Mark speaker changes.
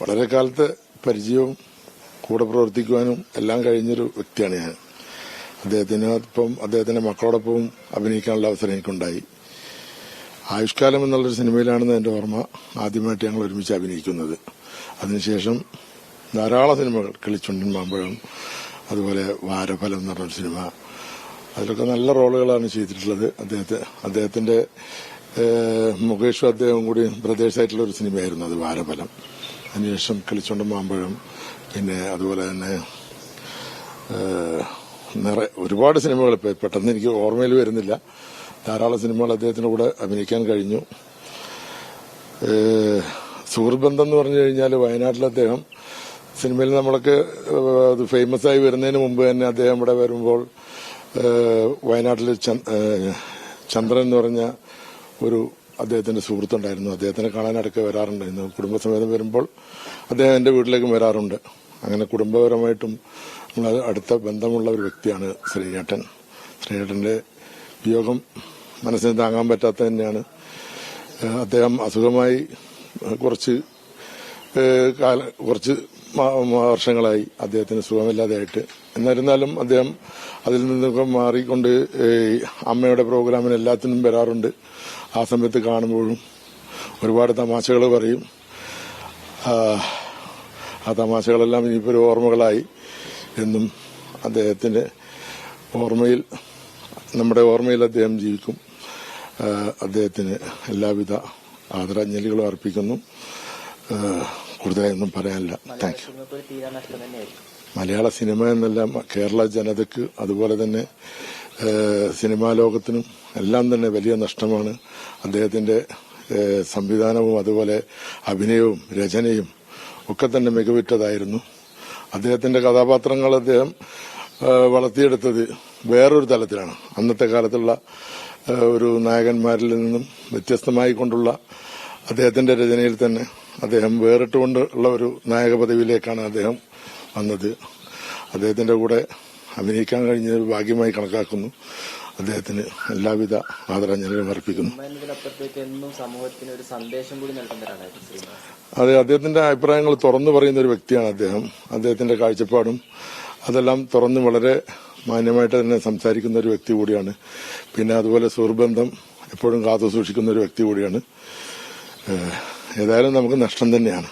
Speaker 1: വളരെ കാലത്തെ പരിചയവും കൂടെ പ്രവർത്തിക്കുവാനും എല്ലാം കഴിഞ്ഞൊരു വ്യക്തിയാണ് ഞാൻ. അദ്ദേഹത്തിന്റെ മക്കളോടൊപ്പം അഭിനയിക്കാനുള്ള അവസരം എനിക്കുണ്ടായി. ആയുഷ്കാലം എന്നുള്ളൊരു സിനിമയിലാണെന്ന് എന്റെ ഓർമ്മ. ആദ്യമായിട്ട് ഞങ്ങൾ ഒരുമിച്ച് അഭിനയിക്കുന്നത്. അതിനുശേഷം ധാരാളം സിനിമകൾ, കിളിച്ചുണ്ടൻ മാമ്പഴം, അതുപോലെ വാരഫലം എന്ന് പറഞ്ഞൊരു സിനിമ, അതിലൊക്കെ നല്ല റോളുകളാണ് ചെയ്തിട്ടുള്ളത്. അദ്ദേഹത്തിന്റെ മുകേഷും അദ്ദേഹം കൂടി ബ്രദേഴ്സായിട്ടുള്ള ഒരു സിനിമയായിരുന്നു അത്, വാരഫലം. അതിനുശേഷം കിളിച്ചുണ്ടൻ മാമ്പഴം, പിന്നെ അതുപോലെ തന്നെ ഒരുപാട് സിനിമകൾ പെട്ടെന്ന് എനിക്ക് ഓർമ്മയിൽ വരുന്നില്ല. ധാരാളം സിനിമകൾ അദ്ദേഹത്തിന്റെ കൂടെ അഭിനയിക്കാൻ കഴിഞ്ഞു. സുഹൃത്ബന്ധം എന്ന് പറഞ്ഞു കഴിഞ്ഞാൽ വയനാട്ടിൽ അദ്ദേഹം സിനിമയിൽ നമ്മളൊക്കെ ഫേമസ് ആയി വരുന്നതിന് മുമ്പ് തന്നെ അദ്ദേഹം ഇവിടെ വരുമ്പോൾ വയനാട്ടിൽ ചന്ദ്രൻ എന്ന് പറഞ്ഞ ഒരു അദ്ദേഹത്തിന്റെ സുഹൃത്തുണ്ടായിരുന്നു. അദ്ദേഹത്തിനെ കാണാനടക്കെ വരാറുണ്ടായിരുന്നു. കുടുംബസമേതം വരുമ്പോൾ അദ്ദേഹം എന്റെ വീട്ടിലേക്കും വരാറുണ്ട്. അങ്ങനെ കുടുംബപരമായിട്ടും നമ്മൾ അടുത്ത ബന്ധമുള്ള ഒരു വ്യക്തിയാണ് ശ്രീനേട്ടൻ. ശ്രീനേട്ടന്റെ വിയോഗം മനസ്സിന് താങ്ങാൻ പറ്റാത്ത തന്നെയാണ്. അദ്ദേഹം അസുഖമായി കുറച്ച് വർഷങ്ങളായി അദ്ദേഹത്തിന് സുഖമില്ലാതെയായിട്ട്. എന്നിരുന്നാലും അദ്ദേഹം അതിൽ നിന്നൊക്കെ മാറിക്കൊണ്ട് അമ്മയുടെ പ്രോഗ്രാമിന് എല്ലാത്തിനും വരാറുണ്ട്. ആ സമയത്ത് കാണുമ്പോഴും ഒരുപാട് തമാശകൾ പറയും. ആ തമാശകളെല്ലാം ഇനിയിപ്പോൾ ഓർമ്മകളായി എന്നും അദ്ദേഹത്തിന്റെ ഓർമ്മയിൽ, നമ്മുടെ ഓർമ്മയിൽ അദ്ദേഹം ജീവിക്കും. അദ്ദേഹത്തിന് എല്ലാവിധ ആദരാഞ്ജലികളും അർപ്പിക്കുന്നു. കൂടുതലായൊന്നും പറയാനില്ല. Thank you. മലയാള സിനിമ എന്നല്ല, കേരള ജനതയ്ക്ക് അതുപോലെ തന്നെ സിനിമാ ലോകത്തിനും എല്ലാം തന്നെ വലിയ നഷ്ടമാണ്. അദ്ദേഹത്തിന്റെ സംവിധാനവും അതുപോലെ അഭിനയവും രചനയും ഒക്കെ തന്നെ മികവുറ്റതായിരുന്നു. അദ്ദേഹത്തിന്റെ കഥാപാത്രങ്ങൾ അദ്ദേഹം വളർത്തിയെടുത്തത് വേറൊരു തലത്തിലാണ്. അന്നത്തെ കാലത്തുള്ള ഒരു നായകന്മാരിൽ നിന്നും വ്യത്യസ്തമായി കൊണ്ടുള്ള അദ്ദേഹത്തിന്റെ രചനയിൽ തന്നെ അദ്ദേഹം വേറിട്ടുകൊണ്ടുള്ള ഒരു നായക പദവിയിലേക്കാണ് അദ്ദേഹം വന്നത്. അദ്ദേഹത്തിന്റെ കൂടെ അഭിനയിക്കാൻ കഴിഞ്ഞ ഭാഗ്യമായി കണക്കാക്കുന്നു. അദ്ദേഹത്തിന് എല്ലാവിധ ആദരാഞ്ജലികളും അർപ്പിക്കുന്നു. അതെ, അദ്ദേഹത്തിന്റെ അഭിപ്രായങ്ങൾ തുറന്നു പറയുന്ന ഒരു വ്യക്തിയാണ് അദ്ദേഹം. അദ്ദേഹത്തിന്റെ കാഴ്ചപ്പാടും അതെല്ലാം തുറന്ന് വളരെ മാന്യമായിട്ട് തന്നെ സംസാരിക്കുന്ന ഒരു വ്യക്തി കൂടിയാണ്. പിന്നെ അതുപോലെ സുഹൃത്ബന്ധം എപ്പോഴും കാത്തു സൂക്ഷിക്കുന്ന ഒരു വ്യക്തി കൂടിയാണ്. ഏതായാലും നമുക്ക് നഷ്ടം തന്നെയാണ്.